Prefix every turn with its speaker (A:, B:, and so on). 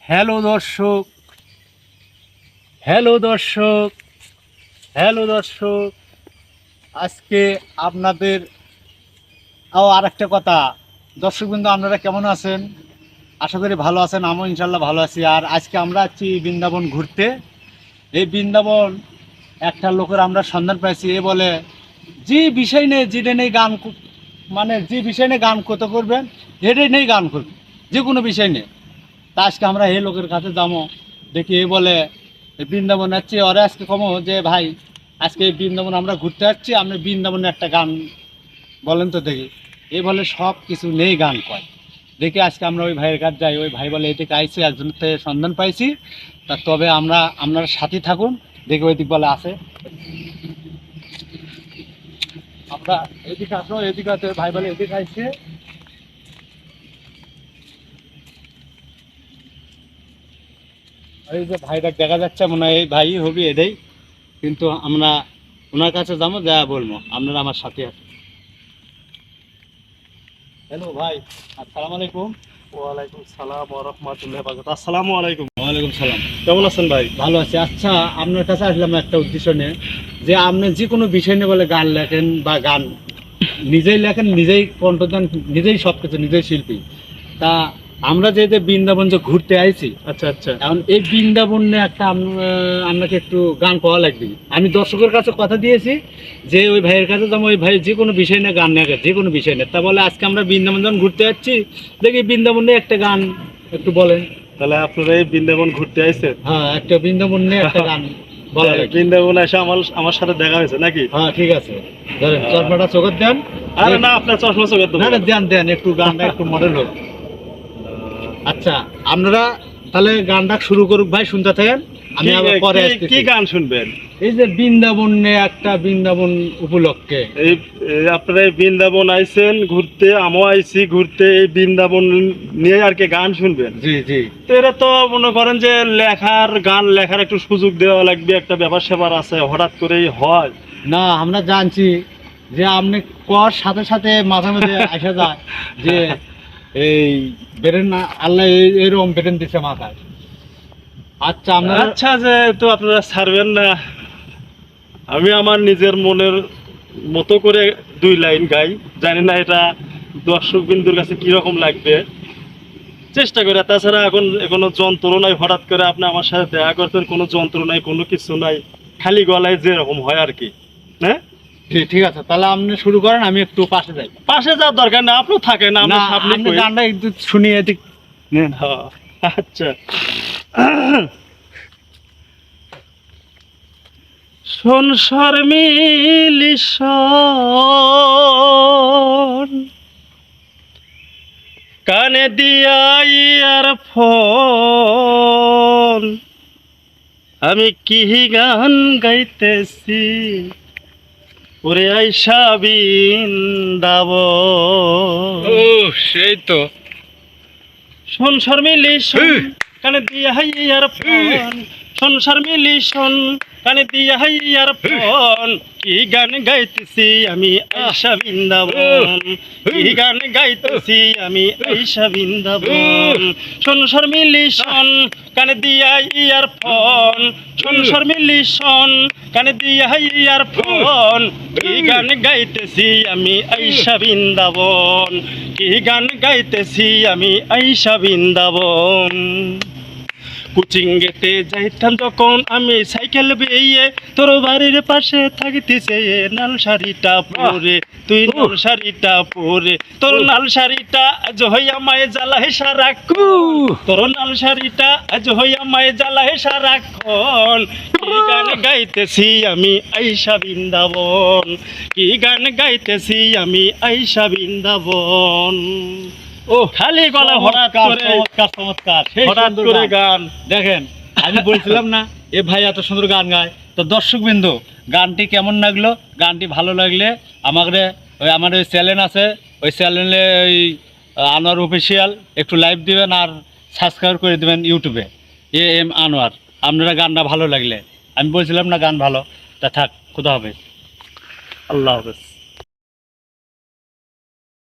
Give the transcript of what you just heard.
A: Hello দর্শক, hello দর্শক, hello দর্শক। আজকে আপনাদের আর একটা কথা, দর্শকবৃন্দ আপনারা কেমন আছেন? আশা করি ভালো আছেন, আমিও ইনশাল্লাহ ভালো আছি। আর আজকে আমরা আছি বৃন্দাবন ঘুরতে। এই বৃন্দাবন একটা লোকের আমরা সন্ধান পাইছি। এ বলে যে বিষয় নিয়ে যেটা নেই গান, মানে যে বিষয় নিয়ে গান কত করবেন এটাই নেই গান করবেন, যে কোনো বিষয় নিয়ে। তা আজকে আমরা এই লোকের কাছে যাবো, দেখি এ বলে বৃন্দাবন যাচ্ছি। ওরে আজকে কমো যে ভাই আজকে এই বৃন্দাবন আমরা ঘুরতে যাচ্ছি, আপনি বৃন্দাবনে একটা গান বলেন তো দেখি। এ বলে সব কিছু নেই গান কয়। দেখি আজকে আমরা ওই ভাইয়ের কাছে যাই। ওই ভাই বলে এদিকে আইসি, একজনের থেকে সন্ধান পাইছি। তা তবে আপনার সাথে থাকুন, দেখি ওই দিক বলে আছে। আমরা এদিকে আসো, এদিকে আছে। ভাই বলে এদিকে আইসে। এই যে ভাইটা দেখা যাচ্ছে, মনে হয় এই ভাই হবি এটাই। কিন্তু আমরা ওনার কাছে যাবো, যা বলবো আপনারা আমার সাথে আছেন। হ্যালো ভাই, আসসালামু আলাইকুম।
B: ওয়ালাইকুম সালাম ওয়া রাহমাতুল্লাহি ওয়া বারাকাতুহু। আসসালামু আলাইকুম।
A: ওয়ালাইকুম সালাম।
B: কেমন আছেন ভাই?
A: ভালো আছি। আচ্ছা, আপনার কাছে আসলাম একটা উদ্দেশ্য নিয়ে, যে আপনি যে কোনো বিষয় নিয়ে বলে গান লেখেন, বা গান নিজেই লেখেন, নিজেই কণ্ঠদান, নিজেই সব কিছু, নিজেই শিল্পী। তা আমরা যে বৃন্দাবন যে ঘুরতে আইছি,
B: আচ্ছা আচ্ছা।
A: এখন এই বৃন্দাবন নিয়ে একটা আপনাকে একটু গান পাওয়া লাগবে। আমি দর্শকের কাছে কথা দিয়েছি যে ওই ভাইয়ের কাছে যাবো, ওই ভাই যে কোনো বিষয় নিয়ে গান নেয়, যে কোনো বিষয় নিয়ে। তা বলে আজকে আমরা বৃন্দাবন যখন ঘুরতে যাচ্ছি, দেখি বৃন্দাবন নিয়ে একটা গান একটু বলেন।
B: তাহলে আপনারা এই বৃন্দাবন ঘুরতে আইছেন?
A: হ্যাঁ, একটা বৃন্দাবন নিয়ে একটা গান বলা লাগবে।
B: বৃন্দাবন এসে আমার সাথে দেখা হয়েছে নাকি?
A: হ্যাঁ, ঠিক আছে। ধরেন চশমাটা চোখের দেন।
B: আরে না, আপনার চশমা চোখের
A: না না, দেন দেন, একটু গানটা একটু মডেল হোক। আচ্ছা, আপনারা তাহলে গানটা শুরু করুক ভাই, শুনতে থাকেন। আমি আবার পরে
B: কি
A: আসতেছি।
B: গান শুনবেন?
A: এই যে বৃন্দাবন নিয়ে একটা, বৃন্দাবন উপলক্ষে।
B: এই আপনারা এই বৃন্দাবন আইছেন ঘুরতে, আমিও আইছি ঘুরতে। এই বৃন্দাবন নিয়ে আর কি গান শুনবেন?
A: জি জি।
B: তো এরা তো মনে করেন যে গান লেখার একটু সুযোগ দেওয়া লাগবে, একটা ব্যাপার স্যাপার আছে, হঠাৎ করেই হয়
A: না, আমরা জানছি যে আপনি কর সাথে সাথে মাঝে মাঝে আসা যায় যে এই বেরেন না, আল্লাহ এরকম বেরেন দিচ্ছে মাথায়। আচ্ছা আপনারা,
B: আচ্ছা, যে তো আপনারা ছাড়বেন না। আমি আমার নিজের মনের মতো করে 2 লাইন গাই, জানি না এটা দর্শক বিন্দুর কাছে কিরকম লাগবে, চেষ্টা করে। তাছাড়া এখন কোনো যন্ত্রণায় হঠাৎ করে আপনি আমার সাথে দেখা করতেন, কোনো যন্ত্রণায় কোনো কিছু নাই, খালি গলায় যেরকম হয় আর কি। হ্যাঁ,
A: ঠিক আছে, তাহলে আপনি শুরু করেন, আমি একটু পাশে যাই।
B: পাশে যাওয়ার দরকার না, আপনি থাকেন,
A: না, আপনি গানটা একটু শুনিয়ে দিক।
B: আচ্ছা। সংসার মিলিশন কানে দিয়াই আর ফোন, আমি কি গান গাইতেছি ওরে আইসা বৃন্দাবন।
A: ও সেই তো।
B: সংসার মিলিশন কানে দিয়াই আর ফোন, সংসার মিলিশন কানে দিয়াই আর ফোন, কি গান গাইতেছি আমি আইসা বৃন্দাবন, কি গান গাইতেছি আমি আইসা বৃন্দাবন। সংসার মিলিশন কানে দিয়াই আর ফোন, সংসার মিলিশন কানে দিয়াই আর ফোন, কি গান গাইতেছি আমি আইসা বৃন্দাবন, কি গান গাইতেছি আমি আইসা বৃন্দাবন। কোচিং গেতে যাইতাম যখন আমি সাইকেল বেয়ে, তোর বাড়ির পাশে থাকিতেছে নাল শাড়িটা পরে, তুই নাল শাড়িটা পরে, তোর নাল শাড়িটা আজ হইয়া মায়ে জ্বালাহে সারাক্ষণ, তোর নাল শাড়িটা আজ হইয়া মায়ে জ্বালাহে সারাক্ষণ, কি গান গাইতেছি আমি আইসা বৃন্দাবন, কি গান গাইতেছি আমি আইসা বৃন্দাবন। ও খালি গলা হঠাৎ করে,
A: চমৎকার,
B: হঠাৎ করে গান।
A: দেখেন, আমি বলছিলাম না এ ভাই এত সুন্দর গান গায়। তো দর্শকবৃন্দ, গানটি কেমন লাগলো? গানটি ভালো লাগলে আমাদের আমার ওই চ্যানেল আছে, ওই চ্যানেলে ওই আনোয়ার অফিসিয়াল একটু লাইভ দিবেন, আর সাবস্ক্রাইব করে দেবেন ইউটিউবে AM আনোয়ার। আপনারা গানটা ভালো লাগলে, আমি বলছিলাম না গান ভালো, তা থাক, খুদা হাফেজ।
B: আল্লাহ হাফেজ।